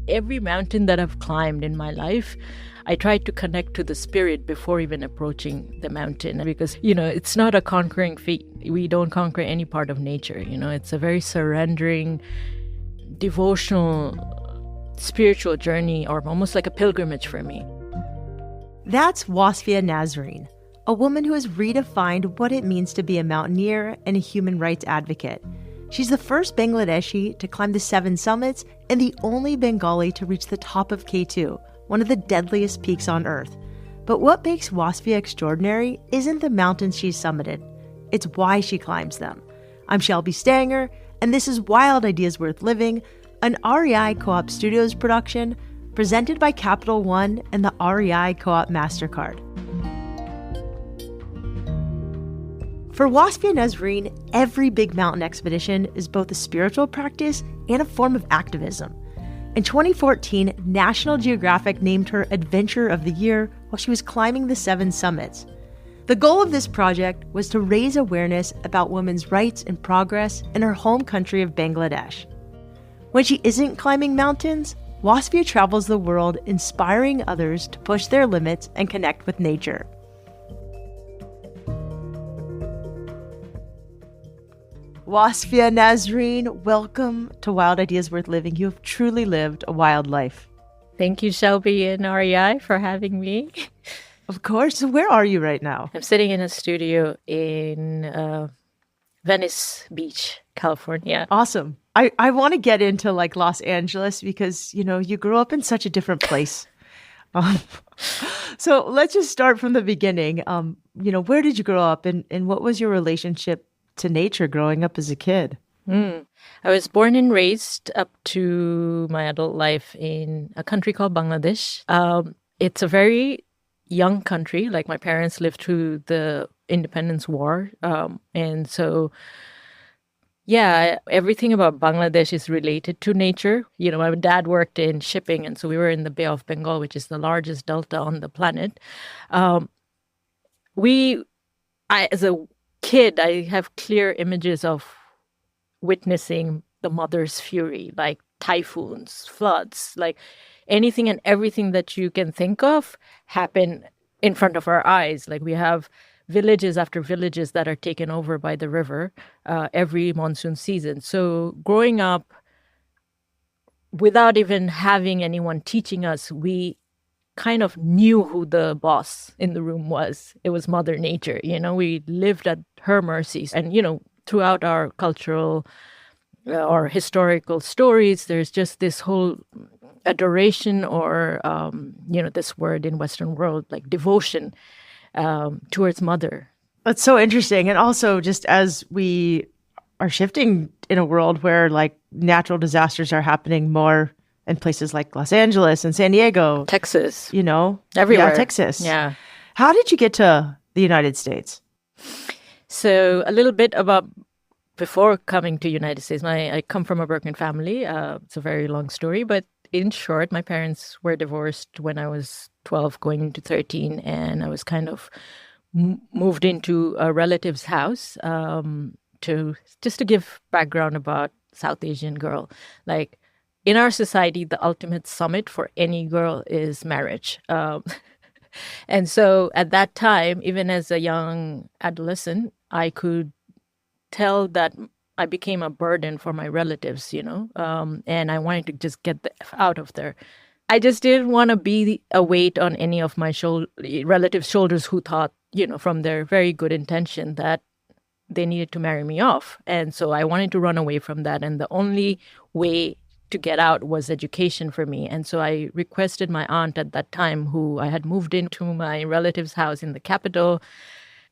Every mountain that I've climbed in my life, I try to connect to the spirit before even approaching the mountain because, it's not a conquering feat. We don't conquer any part of nature. It's a very surrendering, devotional, spiritual journey, or almost like a pilgrimage for me. That's Wasfia Nazreen, a woman who has redefined what it means to be a mountaineer and a human rights advocate. She's the first Bangladeshi to climb the 7 summits and the only Bengali to reach the top of K2, one of the deadliest peaks on Earth. But what makes Wasfia extraordinary isn't the mountains she's summited. It's why she climbs them. I'm Shelby Stanger, and this is Wild Ideas Worth Living, an REI Co-op Studios production presented by Capital One and the REI Co-op MasterCard. For Wasfia Nazreen, every big mountain expedition is both a spiritual practice and a form of activism. In 2014, National Geographic named her Adventure of the Year while she was climbing the 7 summits. The goal of this project was to raise awareness about women's rights and progress in her home country of Bangladesh. When she isn't climbing mountains, Wasfia travels the world inspiring others to push their limits and connect with nature. Wasfia Nazreen, welcome to Wild Ideas Worth Living. You have truly lived a wild life. Thank you, Shelby and REI, for having me. Of course. So where are you right now? I'm sitting in a studio in Venice Beach, California. Awesome. I want to get into Los Angeles because, you grew up in such a different place. So let's just start from the beginning. Where did you grow up and what was your relationship to nature growing up as a kid? I was born and raised up to my adult life in a country called Bangladesh. It's a very young country. My parents lived through the independence war. And so, everything about Bangladesh is related to nature. My dad worked in shipping, and so we were in the Bay of Bengal, which is the largest delta on the planet. As a kid, I have clear images of witnessing the mother's fury, like typhoons, floods, anything and everything that you can think of happen in front of our eyes. We have villages after villages that are taken over by the river every monsoon season. So growing up, without even having anyone teaching us, we kind of knew who the boss in the room was. It was Mother Nature. We lived at her mercies. And, throughout our cultural or historical stories, there's just this whole adoration or, this word in Western world, devotion towards Mother. That's so interesting. And also just as we are shifting in a world where natural disasters are happening more in places like Los Angeles and San Diego. Texas. Everywhere. Yeah, Texas. Yeah. How did you get to the United States? So a little bit about before coming to United States. I come from a broken family. It's a very long story. But in short, my parents were divorced when I was 12, going into 13. And I was kind of moved into a relative's house to give background about South Asian girl. In our society, the ultimate summit for any girl is marriage. And so at that time, even as a young adolescent, I could tell that I became a burden for my relatives, and I wanted to just get the F out of there. I just didn't want to be a weight on any of my relatives' shoulders who thought, from their very good intention that they needed to marry me off. And so I wanted to run away from that. And the only way to get out was education for me. And so I requested my aunt at that time, who I had moved into my relative's house in the capital,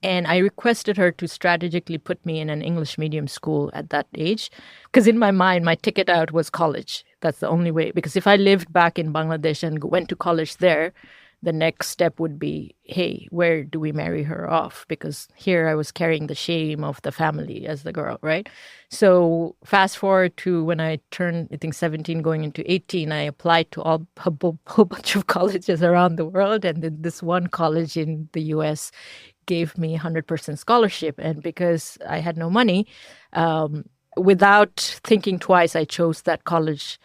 and I requested her to strategically put me in an English medium school at that age. Because in my mind, my ticket out was college. That's the only way. Because if I lived back in Bangladesh and went to college there, the next step would be, hey, where do we marry her off? Because here I was carrying the shame of the family as the girl, right? So fast forward to when I turned, I think, 17 going into 18, I applied to a whole bunch of colleges around the world. And then this one college in the US gave me 100% scholarship. And because I had no money, without thinking twice, I chose that college.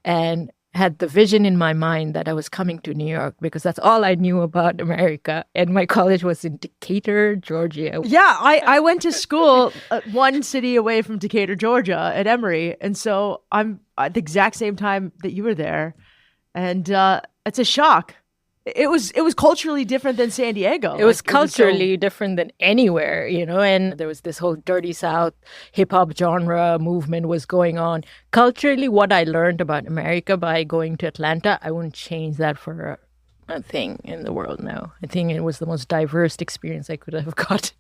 And had the vision in my mind that I was coming to New York because that's all I knew about America. And my college was in Decatur, Georgia. Yeah, I went to school one city away from Decatur, Georgia at Emory. And so I'm at the exact same time that you were there. And it's a shock. It was culturally different than San Diego. It was culturally different than anywhere, and there was this whole dirty South hip hop genre movement was going on. Culturally, what I learned about America by going to Atlanta, I wouldn't change that for a thing in the world now. I think it was the most diverse experience I could have gotten.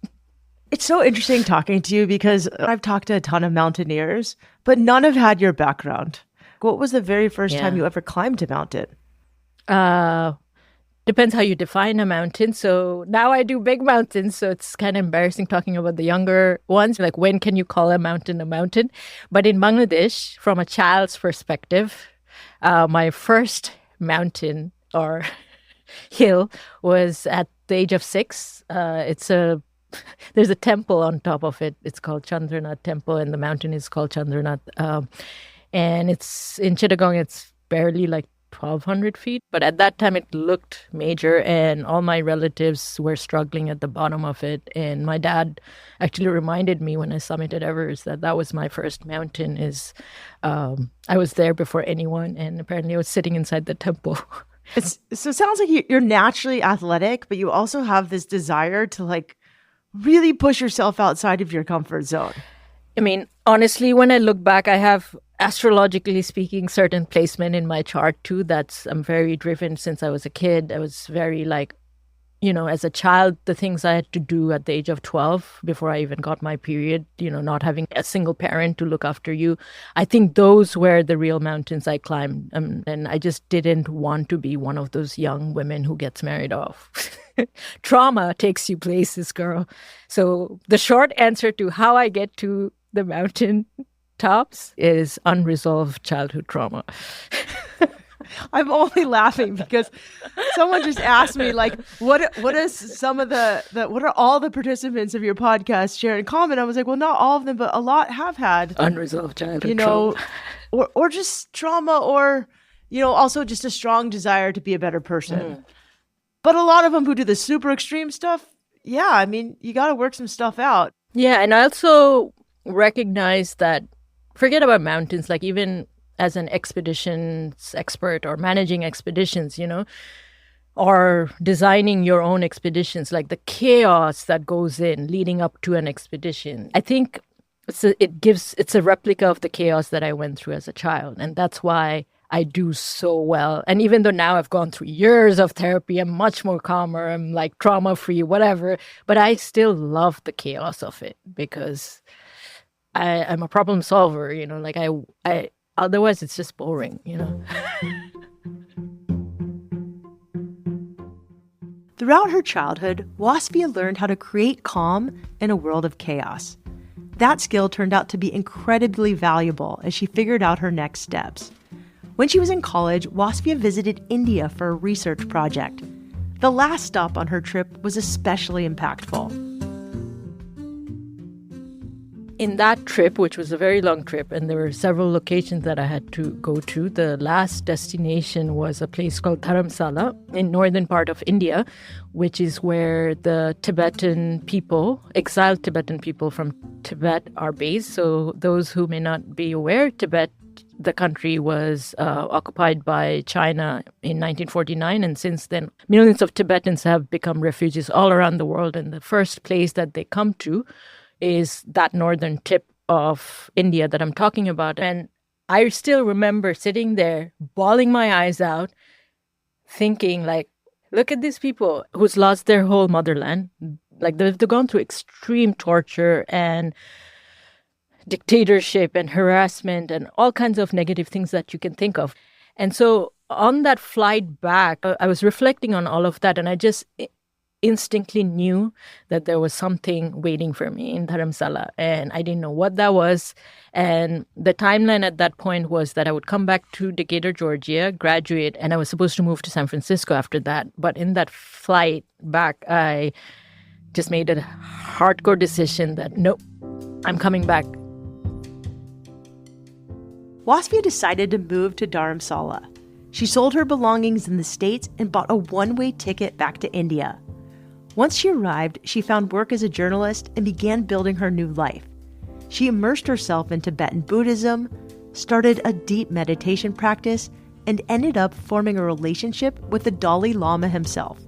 It's so interesting talking to you because I've talked to a ton of mountaineers, but none have had your background. What was the very first time you ever climbed a mountain? Depends how you define a mountain. So now I do big mountains. So it's kind of embarrassing talking about the younger ones. Like, when can you call a mountain a mountain? But in Bangladesh, from a child's perspective, my first mountain or hill was at the age of 6. There's a temple on top of it. It's called Chandranath Temple, and the mountain is called Chandranath. And it's in Chittagong. It's barely like 1,200 feet. But at that time, it looked major, and all my relatives were struggling at the bottom of it. And my dad actually reminded me when I summited Everest that was my first mountain. I was there before anyone, and apparently I was sitting inside the temple. So it sounds like you're naturally athletic, but you also have this desire to really push yourself outside of your comfort zone. I mean, honestly, when I look back, I have, astrologically speaking, certain placement in my chart too. I'm very driven since I was a kid. I was very as a child, the things I had to do at the age of 12 before I even got my period, not having a single parent to look after you. I think those were the real mountains I climbed. And I just didn't want to be one of those young women who gets married off. Trauma takes you places, girl. So the short answer to how I get to the mountain tops is unresolved childhood trauma. I'm only laughing because someone just asked me, what are all the participants of your podcast share in common? I was like, well, not all of them, but a lot have had unresolved childhood trauma. or just trauma, or also just a strong desire to be a better person. But a lot of them who do the super extreme stuff, yeah, I mean, you got to work some stuff out. Yeah, and I also recognize that, forget about mountains, even as an expeditions expert or managing expeditions, or designing your own expeditions, the chaos that goes in leading up to an expedition. I think it's a replica of the chaos that I went through as a child. And that's why I do so well. And even though now I've gone through years of therapy, I'm much more calmer, I'm trauma-free, whatever, but I still love the chaos of it because I'm a problem solver, I otherwise it's just boring, Throughout her childhood, Wasfia learned how to create calm in a world of chaos. That skill turned out to be incredibly valuable as she figured out her next steps. When she was in college, Wasfia visited India for a research project. The last stop on her trip was especially impactful. In that trip, which was a very long trip, and there were several locations that I had to go to, the last destination was a place called Dharamsala in northern part of India, which is where the Tibetan people, exiled Tibetan people from Tibet, are based. So those who may not be aware, Tibet, the country, was occupied by China in 1949. And since then, millions of Tibetans have become refugees all around the world. And the first place that they come to is that northern tip of India that I'm talking about. And I still remember sitting there, bawling my eyes out, thinking look at these people who's lost their whole motherland. They've gone through extreme torture and dictatorship and harassment and all kinds of negative things that you can think of. And so on that flight back, I was reflecting on all of that, and I just instinctively knew that there was something waiting for me in Dharamsala, and I didn't know what that was. And the timeline at that point was that I would come back to Decatur, Georgia, graduate, and I was supposed to move to San Francisco after that. But in that flight back, I just made a hardcore decision that, nope, I'm coming back. Wasfia decided to move to Dharamsala. She sold her belongings in the States and bought a one-way ticket back to India. Once she arrived, she found work as a journalist and began building her new life. She immersed herself in Tibetan Buddhism, started a deep meditation practice, and ended up forming a relationship with the Dalai Lama himself.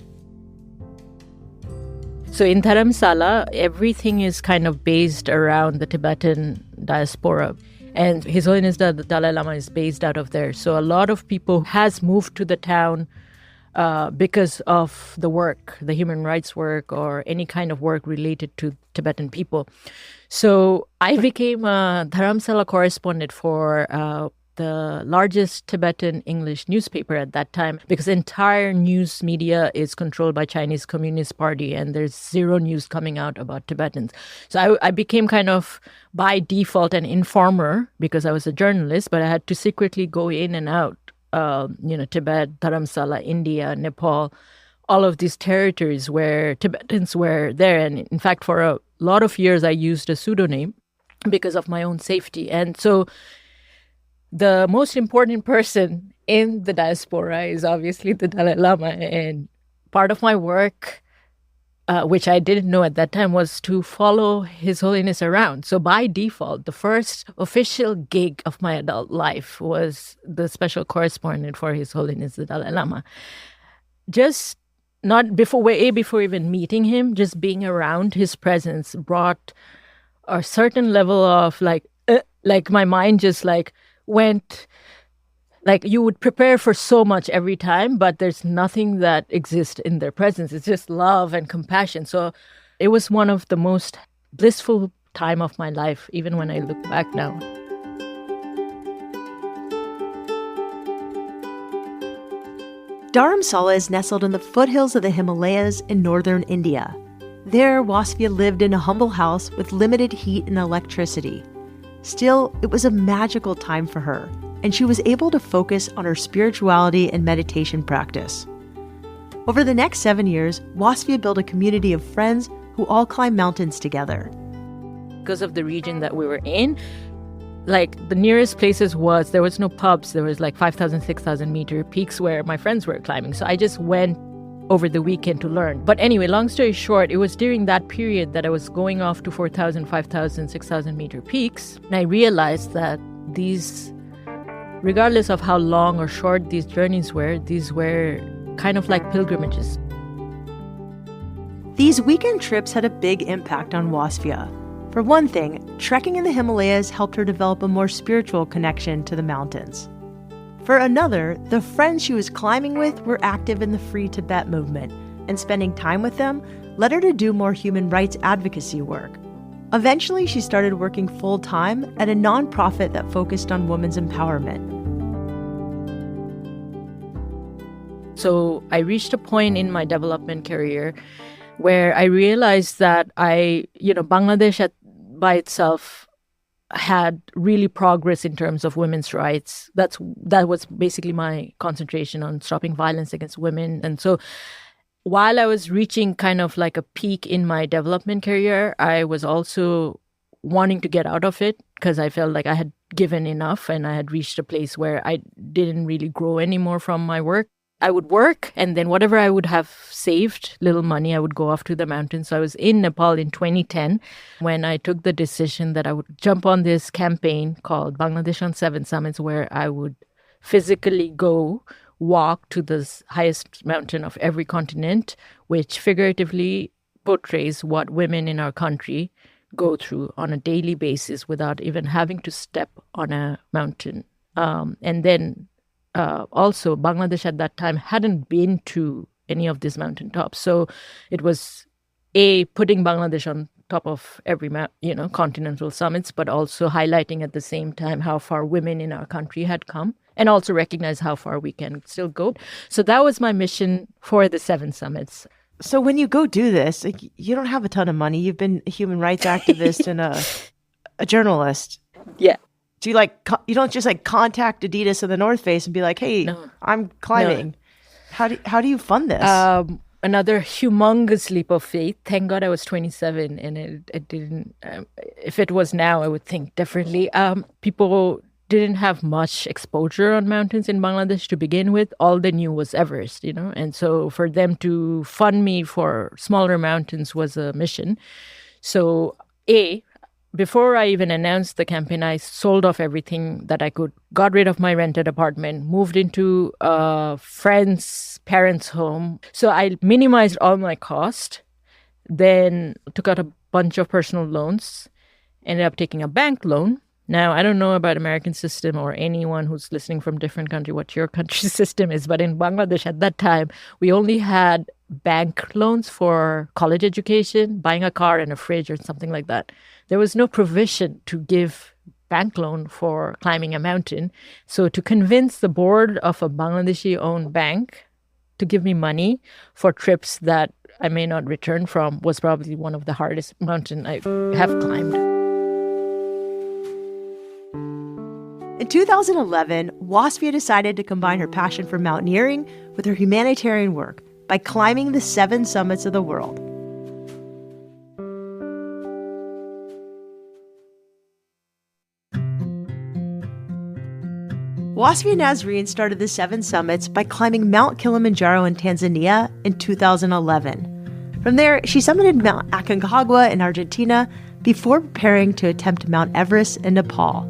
So in Dharamsala, everything is kind of based around the Tibetan diaspora. And His Holiness the Dalai Lama is based out of there. So a lot of people has moved to the town because of the work, the human rights work or any kind of work related to Tibetan people. So I became a Dharamsala correspondent for the largest Tibetan English newspaper at that time, because the entire news media is controlled by Chinese Communist Party and there's zero news coming out about Tibetans. So I became kind of by default an informer because I was a journalist, but I had to secretly go in and out, Tibet, Dharamsala, India, Nepal, all of these territories where Tibetans were there. And in fact, for a lot of years, I used a pseudonym because of my own safety. And so the most important person in the diaspora is obviously the Dalai Lama. And part of my work, which I didn't know at that time, was to follow His Holiness around. So by default, the first official gig of my adult life was the special correspondent for His Holiness the Dalai Lama. Just not before even meeting him, just being around his presence brought a certain level of like my mind just went, you would prepare for so much every time, but there's nothing that exists in their presence. It's just love and compassion. So it was one of the most blissful time of my life, even when I look back now. Dharamsala is nestled in the foothills of the Himalayas in northern India. There, Wasfia lived in a humble house with limited heat and electricity. Still, it was a magical time for her, and she was able to focus on her spirituality and meditation practice. Over the next 7 years, Wasfia built a community of friends who all climb mountains together. Because of the region that we were in, the nearest places there was no pubs. There was 5,000, 6,000 meter peaks where my friends were climbing. So I just went over the weekend to learn. But anyway, long story short, it was during that period that I was going off to 4,000, 5,000, 6,000 meter peaks. And I realized that these, regardless of how long or short these journeys were, these were kind of like pilgrimages. These weekend trips had a big impact on Wasfia. For one thing, trekking in the Himalayas helped her develop a more spiritual connection to the mountains. For another, the friends she was climbing with were active in the Free Tibet movement, and spending time with them led her to do more human rights advocacy work. Eventually, she started working full-time at a nonprofit that focused on women's empowerment. So I reached a point in my development career where I realized that Bangladesh by itself had really progress in terms of women's rights. That was basically my concentration on stopping violence against women. And so while I was reaching kind of like a peak in my development career, I was also wanting to get out of it because I felt like I had given enough and I had reached a place where I didn't really grow anymore from my work. I would work, and then whatever I would have saved, little money, I would go off to the mountains. So I was in Nepal in 2010 when I took the decision that I would jump on this campaign called Bangladesh on 7 Summits, where I would physically go walk to the highest mountain of every continent, which figuratively portrays what women in our country go through on a daily basis without even having to step on a mountain. And then also, Bangladesh at that time hadn't been to any of these mountaintops. So it was, putting Bangladesh on top of every continental summits, but also highlighting at the same time how far women in our country had come and also recognize how far we can still go. So that was my mission for the 7 summits. So when you go do this, you don't have a ton of money. You've been a human rights activist and a journalist. Yeah. Do you don't just contact Adidas or the North Face and be like, hey, no. I'm climbing. No. How do you fund this? Another humongous leap of faith. Thank God I was 27 and it didn't, if it was now, I would think differently. People didn't have much exposure on mountains in Bangladesh to begin with. All they knew was Everest, and so for them to fund me for smaller mountains was a mission. So, before I even announced the campaign, I sold off everything that I could, got rid of my rented apartment, moved into a friend's parents' home. So I minimized all my cost, then took out a bunch of personal loans, ended up taking a bank loan. Now, I don't know about American system or anyone who's listening from different country, what your country's system is, but in Bangladesh at that time, we only had bank loans for college education, buying a car and a fridge or something like that. There was no provision to give bank loan for climbing a mountain. So to convince the board of a Bangladeshi-owned bank to give me money for trips that I may not return from was probably one of the hardest mountain I have climbed. In 2011, Wasfia decided to combine her passion for mountaineering with her humanitarian work by climbing the 7 summits of the world. Wasfia Nazreen started the 7 summits by climbing Mount Kilimanjaro in Tanzania in 2011. From there, she summited Mount Aconcagua in Argentina before preparing to attempt Mount Everest in Nepal.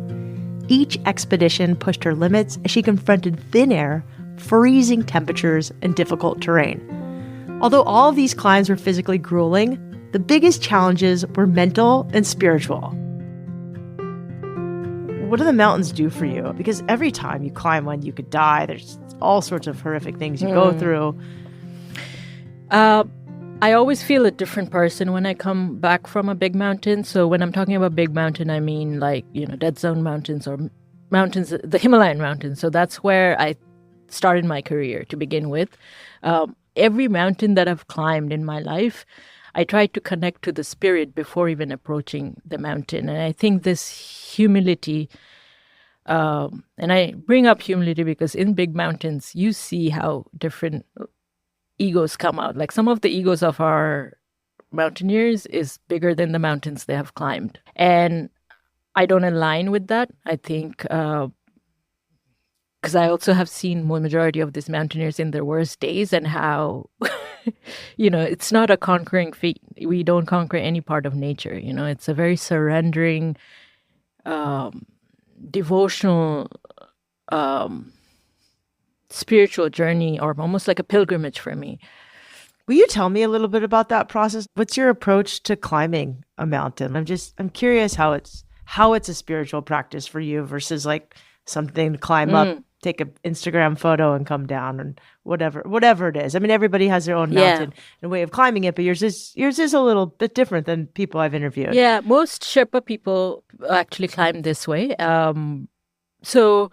Each expedition pushed her limits as she confronted thin air, freezing temperatures, and difficult terrain. Although all of these climbs were physically grueling, the biggest challenges were mental and spiritual. What do the mountains do for you? Because every time you climb one, you could die. There's all sorts of horrific things you go through. I always feel a different person when I come back from a big mountain. So when I'm talking about big mountain, I mean like, Dead Zone mountains or mountains, the Himalayan mountains. So that's where I started my career to begin with. Every mountain that I've climbed in my life, I tried to connect to the spirit before even approaching the mountain. And I think this humility, and I bring up humility because in big mountains, you see how different egos come out. Like some of the egos of our mountaineers is bigger than the mountains they have climbed. And I don't align with that. I think because I also have seen the majority of these mountaineers in their worst days and how, it's not a conquering feat. We don't conquer any part of nature. It's a very surrendering, devotional, spiritual journey, or almost like a pilgrimage for me. Will you tell me a little bit about that process? What's your approach to climbing a mountain? I'm curious how it's a spiritual practice for you versus like something to climb up, take an Instagram photo and come down, and whatever it is. I mean, everybody has their own mountain and way of climbing it, but yours is a little bit different than people I've interviewed. Yeah, most Sherpa people actually climb this way. So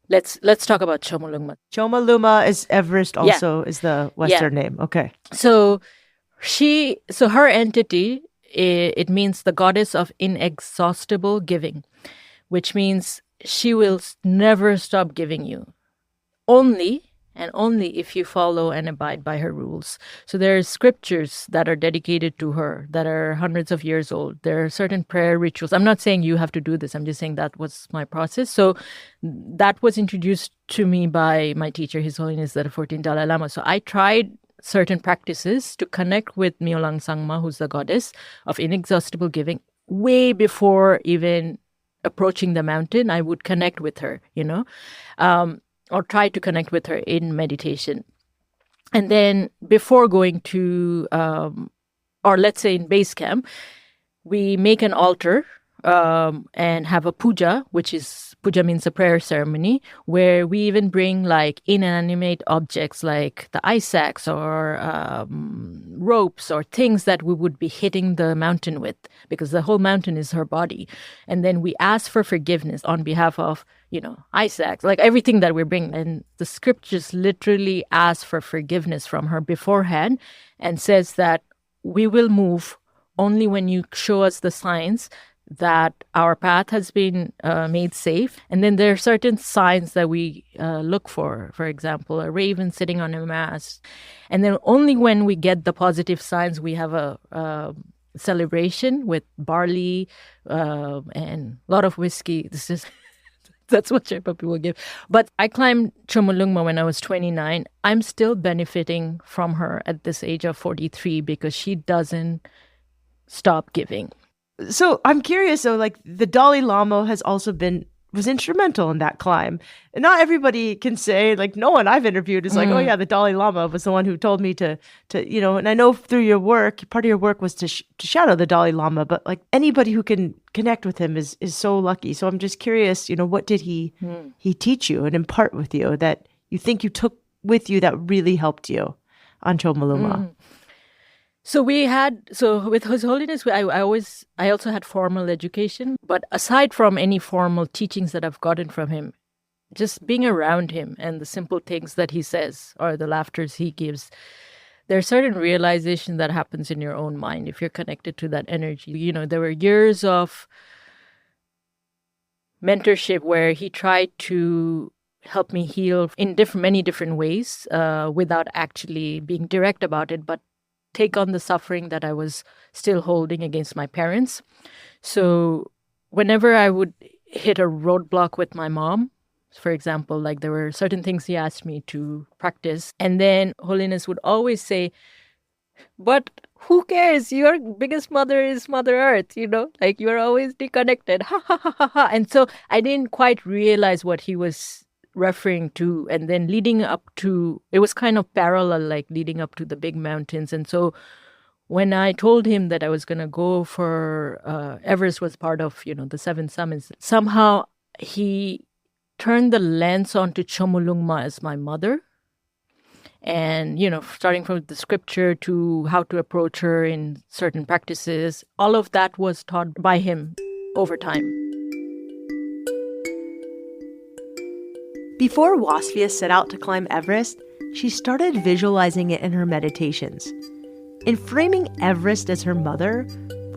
let's talk about Chomolungma. Chomolungma is Everest also is the Western name. Okay. So her entity, it means the goddess of inexhaustible giving, which means she will never stop giving you. Only if you follow and abide by her rules. So there are scriptures that are dedicated to her that are hundreds of years old. There are certain prayer rituals. I'm not saying you have to do this. I'm just saying that was my process. So that was introduced to me by my teacher, His Holiness the 14th Dalai Lama. So I tried certain practices to connect with Myolang Sangma, who's the goddess of inexhaustible giving, way before even approaching the mountain. I would connect with her, or try to connect with her in meditation. And then before going to, or let's say in base camp, we make an altar and have a puja, puja means a prayer ceremony, where we even bring like inanimate objects like the ice axe or ropes or things that we would be hitting the mountain with, because the whole mountain is her body. And then we ask for forgiveness on behalf of, ice axe, like everything that we bring. And the scriptures literally ask for forgiveness from her beforehand and says that we will move only when you show us the signs that our path has been made safe. And then there are certain signs that we look for example, a raven sitting on a mast. And then only when we get the positive signs, we have a celebration with barley and a lot of whiskey. This That's what Sherpa people give. But I climbed Chomolungma when I was 29. I'm still benefiting from her at this age of 43 because she doesn't stop giving. So I'm curious, though, like the Dalai Lama was instrumental in that climb. And not everybody can say, like, no one I've interviewed is like, oh yeah, the Dalai Lama was the one who told me to and I know through your work, part of your work was to shadow the Dalai Lama, but like anybody who can connect with him is so lucky. So I'm just curious, what did he teach you and impart with you that you think you took with you that really helped you on Chomolungma? So with His Holiness, I also had formal education. But aside from any formal teachings that I've gotten from him, just being around him and the simple things that he says or the laughters he gives, there are certain realizations that happens in your own mind if you're connected to that energy. There were years of mentorship where he tried to help me heal in many different ways without actually being direct about it, but take on the suffering that I was still holding against my parents. So whenever I would hit a roadblock with my mom, for example, like there were certain things he asked me to practice, and then Holiness would always say, but who cares? Your biggest mother is Mother Earth, like you're always deconnected. Ha ha ha ha ha. And so I didn't quite realize what he was referring to, and then leading up to, it was kind of parallel, like leading up to the big mountains. And so when I told him that I was going to go for Everest was part of, the 7 summits, somehow he turned the lens onto Chomolungma as my mother. And, starting from the scripture to how to approach her in certain practices, all of that was taught by him over time. Before Wasfia set out to climb Everest, she started visualizing it in her meditations. In framing Everest as her mother,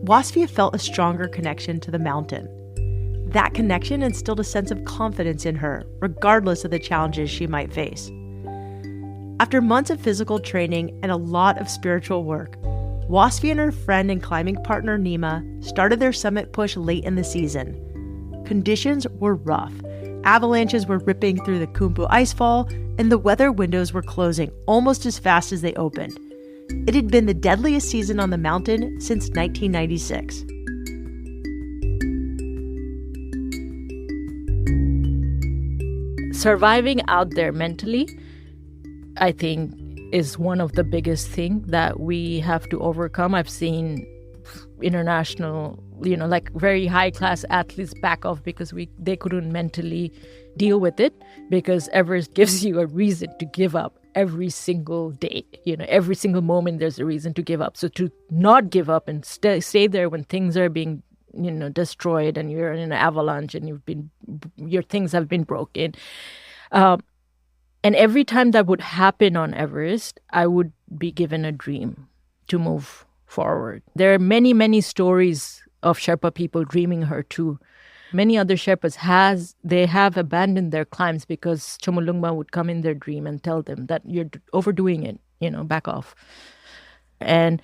Wasfia felt a stronger connection to the mountain. That connection instilled a sense of confidence in her, regardless of the challenges she might face. After months of physical training and a lot of spiritual work, Wasfia and her friend and climbing partner Nima started their summit push late in the season. Conditions were rough. Avalanches were ripping through the Khumbu icefall, and the weather windows were closing almost as fast as they opened. It had been the deadliest season on the mountain since 1996. Surviving out there mentally, I think, is one of the biggest things that we have to overcome. I've seen international, like very high-class athletes back off because they couldn't mentally deal with it, because Everest gives you a reason to give up every single day. Every single moment there's a reason to give up. So to not give up and stay there when things are being, destroyed and you're in an avalanche and your things have been broken. And every time that would happen on Everest, I would be given a dream to move forward. There are many, many stories of Sherpa people dreaming her too. Many other Sherpas have abandoned their climbs because Chomolungma would come in their dream and tell them that you're overdoing it, back off. And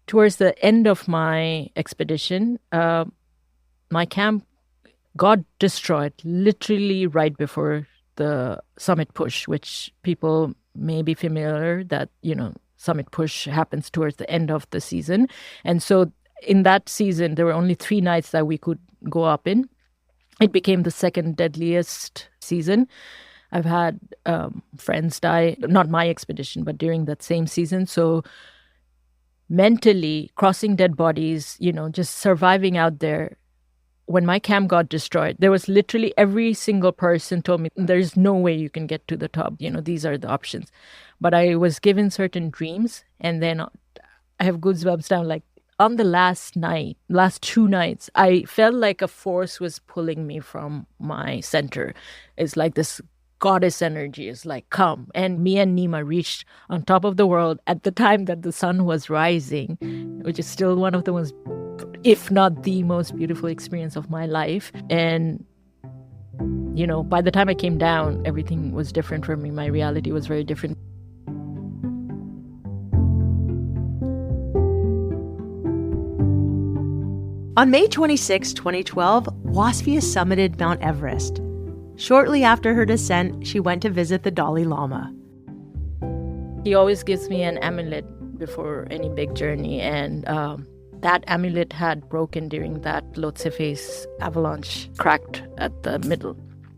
towards the end of my expedition, my camp got destroyed literally right before the summit push, which people may be familiar that, summit push happens towards the end of the season. And so in that season, there were only 3 nights that we could go up in. It became the second deadliest season. I've had friends die, not my expedition, but during that same season. So mentally, crossing dead bodies, just surviving out there. When my camp got destroyed, there was literally every single person told me, there's no way you can get to the top. These are the options. But I was given certain dreams, and then I have goosebumps down. Like on the last 2 nights, I felt like a force was pulling me from my center. It's like this goddess energy is like, come. And me and Nima reached on top of the world at the time that the sun was rising, which is still one of the most, if not the most beautiful experience of my life. And, by the time I came down, everything was different for me. My reality was very different. On May 26, 2012, Wasfia summited Mount Everest. Shortly after her descent, she went to visit the Dalai Lama. He always gives me an amulet before any big journey, and that amulet had broken during that Lhotse face avalanche, cracked at the middle.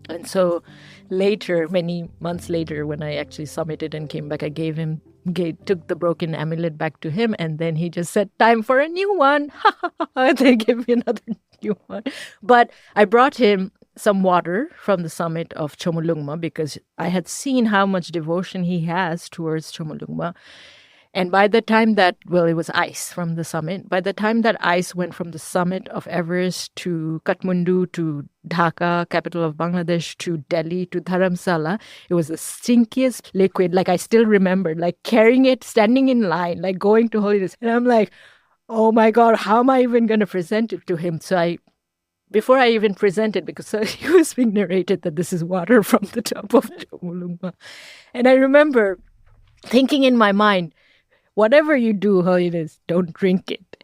And so later, many months later, when I actually summited and came back, I took the broken amulet back to him, and then he just said, "Time for a new one." And they gave me another new one. But I brought him some water from the summit of Chomolungma because I had seen how much devotion he has towards Chomolungma. And by the time it was ice from the summit. By the time that ice went from the summit of Everest to Kathmandu to Dhaka, capital of Bangladesh, to Delhi, to Dharamsala, it was the stinkiest liquid. Like I still remember, like carrying it, standing in line, like going to Holiness. And I'm like, oh my God, how am I even going to present it to him? So before I even presented, because he was being narrated that this is water from the top of Chomolungma. And I remember thinking in my mind, whatever you do, Holiness, don't drink it.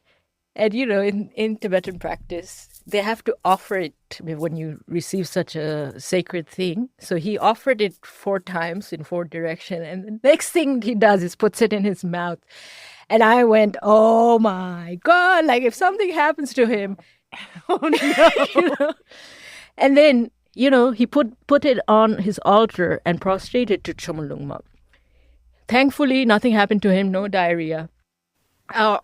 And, in Tibetan practice, they have to offer it when you receive such a sacred thing. So he offered it 4 times in 4 directions. And the next thing he does is puts it in his mouth. And I went, oh my God, like if something happens to him. Oh no. And then, he put it on his altar and prostrated to Chomolungma. Thankfully, nothing happened to him, no diarrhea. Or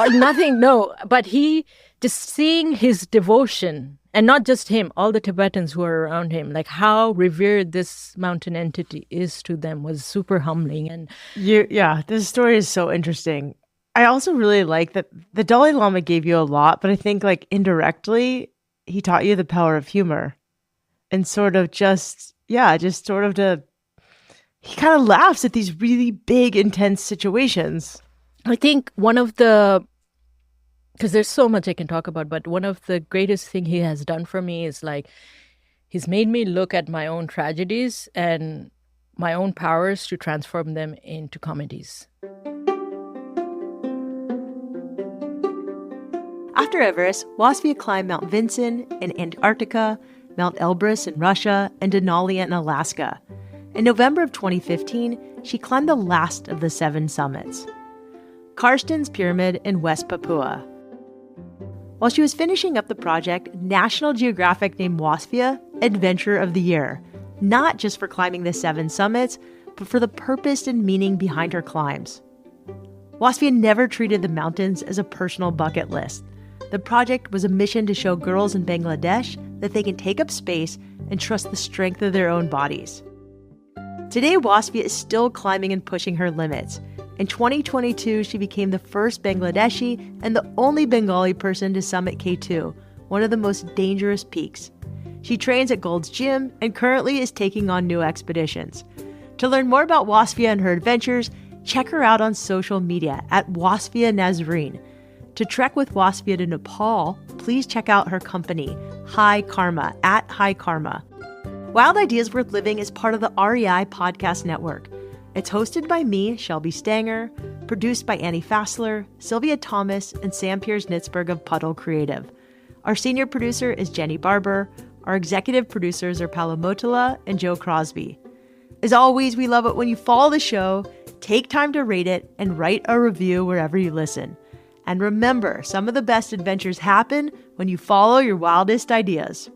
nothing, no. But he, just seeing his devotion, and not just him, all the Tibetans who are around him, like how revered this mountain entity is to them was super humbling. And this story is so interesting. I also really like that the Dalai Lama gave you a lot, but I think like indirectly, he taught you the power of humor and sort of he kind of laughs at these really big, intense situations. I think because there's so much I can talk about, but one of the greatest thing he has done for me is like, he's made me look at my own tragedies and my own powers to transform them into comedies. After Everest, Wasfia climbed Mount Vinson in Antarctica, Mount Elbrus in Russia, and Denali in Alaska. In November of 2015, she climbed the last of the 7 summits, Karsten's Pyramid in West Papua. While she was finishing up the project, National Geographic named Wasfia Adventurer of the Year, not just for climbing the 7 summits, but for the purpose and meaning behind her climbs. Wasfia never treated the mountains as a personal bucket list. The project was a mission to show girls in Bangladesh that they can take up space and trust the strength of their own bodies. Today, Wasfia is still climbing and pushing her limits. In 2022, she became the first Bangladeshi and the only Bengali person to summit K2, one of the most dangerous peaks. She trains at Gold's Gym and currently is taking on new expeditions. To learn more about Wasfia and her adventures, check her out on social media at Wasfia Nazreen. To trek with Wasfia to Nepal, please check out her company, High Karma, at High Karma. Wild Ideas Worth Living is part of the REI Podcast Network. It's hosted by me, Shelby Stanger, produced by Annie Fassler, Sylvia Thomas, and Sam Piers-Nitzberg of Puddle Creative. Our senior producer is Jenny Barber. Our executive producers are Paolo Motola and Joe Crosby. As always, we love it when you follow the show, take time to rate it, and write a review wherever you listen. And remember, some of the best adventures happen when you follow your wildest ideas.